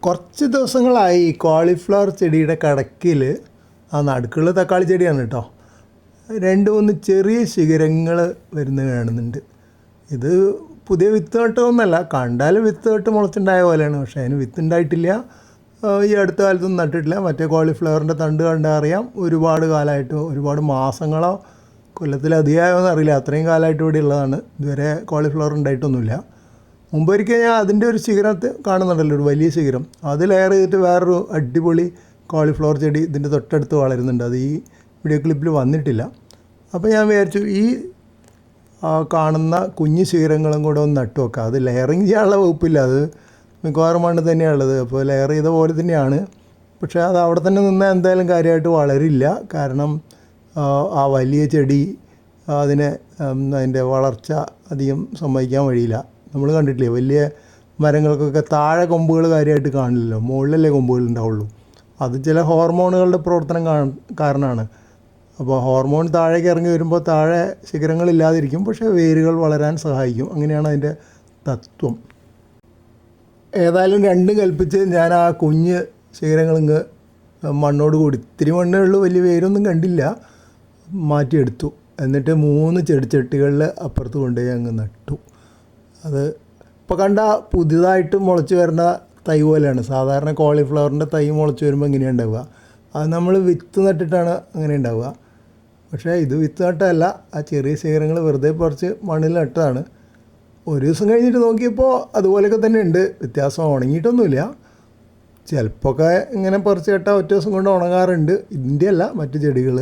കുറച്ച് ദിവസങ്ങളായി ഈ കോളിഫ്ലവർ ചെടിയുടെ കടക്കിൽ നടുക്കുള്ള തക്കാളി ചെടിയാണ് കേട്ടോ, 2-3 ചെറിയ ശിഖരങ്ങൾ വരുന്നത് കാണുന്നുണ്ട്. ഇത് പുതിയ വിത്ത് നട്ടതൊന്നുമല്ല, കണ്ടാൽ വിത്ത് നട്ട് മുളച്ചുണ്ടായ പോലെയാണ്. പക്ഷേ അതിന് വിത്ത് ഉണ്ടായിട്ടില്ല, ഈ അടുത്ത കാലത്തൊന്നും നട്ടിട്ടില്ല. മറ്റേ കോളിഫ്ലവറിൻ്റെ തണ്ട് കണ്ടാൽ അറിയാം. ഒരുപാട് കാലമായിട്ട്, ഒരുപാട് മാസങ്ങളോ കൊല്ലത്തിലധികമായോന്ന് അറിയില്ല, അത്രയും കാലമായിട്ട് ഇവിടെ ഉള്ളതാണ്. ഇതുവരെ കോളിഫ്ലവർ ഉണ്ടായിട്ടൊന്നുമില്ല. മുമ്പൊരിക്കൽ ഞാൻ അതിൻ്റെ ഒരു ശിഖരത്ത് കാണുന്നുണ്ടല്ലോ, ഒരു വലിയ ശിഖരം, അത് ലെയർ ചെയ്തിട്ട് വേറൊരു അടിപൊളി കോളിഫ്ലവർ ചെടി ഇതിൻ്റെ തൊട്ടടുത്ത് വളരുന്നുണ്ട്. അത് ഈ വീഡിയോ ക്ലിപ്പിൽ വന്നിട്ടില്ല. അപ്പോൾ ഞാൻ വിചാരിച്ചു ഈ കാണുന്ന കുഞ്ഞു ശിഖരങ്ങളും കൂടെ ഒന്ന് നട്ടു വെക്കാം. അത് ലെയറിങ് ചെയ്യാനുള്ള വകുപ്പില്ല, അത് മിക്കവാറും മണ്ണ് തന്നെയാണുള്ളത്. അപ്പോൾ ലെയർ ചെയ്ത പോലെ തന്നെയാണ്. പക്ഷേ അത് അവിടെ തന്നെ നിന്നാൽ എന്തായാലും കാര്യമായിട്ട് വളരില്ല. കാരണം ആ വലിയ ചെടി അതിൻ്റെ വളർച്ച അധികം സമ്മതിക്കാൻ വഴിയില്ല. നമ്മൾ കണ്ടിട്ടില്ലേ, വലിയ മരങ്ങൾക്കൊക്കെ താഴെ കൊമ്പുകൾ കാര്യമായിട്ട് കാണില്ലല്ലോ, മുകളിലല്ലേ കൊമ്പുകൾ ഉണ്ടാവുള്ളൂ. അത് ചില ഹോർമോണുകളുടെ പ്രവർത്തനം കാരണമാണ്. അപ്പോൾ ഹോർമോൺ താഴേക്ക് ഇറങ്ങി വരുമ്പോൾ താഴെ ശിഖരങ്ങളില്ലാതിരിക്കും, പക്ഷേ വേരുകൾ വളരാൻ സഹായിക്കും. അങ്ങനെയാണ് അതിൻ്റെ തത്വം. ഏതായാലും രണ്ടും കൽപ്പിച്ച് ഞാൻ ആ കുഞ്ഞ് ശിഖരങ്ങളിങ്ങ് മണ്ണോട് കൂടി, ഇത്തിരി മണ്ണേ ഉള്ളൂ, വലിയ വേരൊന്നും കണ്ടില്ല, മാറ്റിയെടുത്തു. എന്നിട്ട് 3 ചെടിച്ചട്ടികളിൽ അപ്പുറത്ത് കൊണ്ടുപോയി അങ്ങ് നട്ടു. അത് ഇപ്പോൾ കണ്ട പുതിയതായിട്ട് മുളച്ച് വരുന്ന തൈ പോലെയാണ്. സാധാരണ കോളിഫ്ലവറിൻ്റെ തൈ മുളച്ച് വരുമ്പോൾ എങ്ങനെയാണ് ഉണ്ടാവുക, അത് നമ്മൾ വിത്ത് നട്ടിട്ടാണ് അങ്ങനെ ഉണ്ടാവുക. പക്ഷേ ഇത് വിത്ത് നട്ടല്ല, ആ ചെറിയ ശിഖരങ്ങൾ വെറുതെ പറിച്ച് മണ്ണിൽ നട്ടതാണ്. ഒരു ദിവസം കഴിഞ്ഞിട്ട് നോക്കിയപ്പോൾ അതുപോലെയൊക്കെ തന്നെ ഉണ്ട്, വ്യത്യാസം. ഉണങ്ങിയിട്ടൊന്നുമില്ല. ചിലപ്പോഴൊക്കെ ഇങ്ങനെ പറിച്ച് കേട്ടാൽ ഒറ്റ ദിവസം കൊണ്ട് ഉണങ്ങാറുണ്ട്. ഇതിൻ്റെ അല്ല, മറ്റ് ചെടികൾ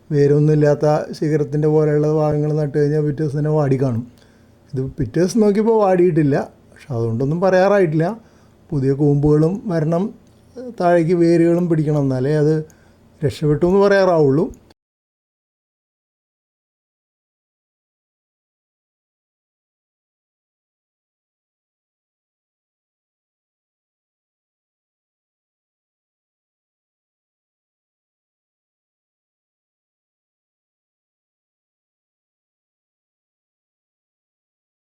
വേരൊന്നും ഇല്ലാത്ത ശിഖരത്തിൻ്റെ പോലെയുള്ള ഭാഗങ്ങൾ നട്ട് കഴിഞ്ഞാൽ പിറ്റേ ദിവസം തന്നെ വാടി കാണും. ഇത് പിറ്റേ ദിവസം നോക്കിയപ്പോൾ വാടിയിട്ടില്ല. പക്ഷെ അതുകൊണ്ടൊന്നും പറയാറായിട്ടില്ല. പുതിയ കൂമ്പുകളും വരണം, താഴേക്ക് വേരുകളും പിടിക്കണം, എന്നാലേ അത് രക്ഷപ്പെട്ടു എന്ന് പറയാറാവുള്ളൂ.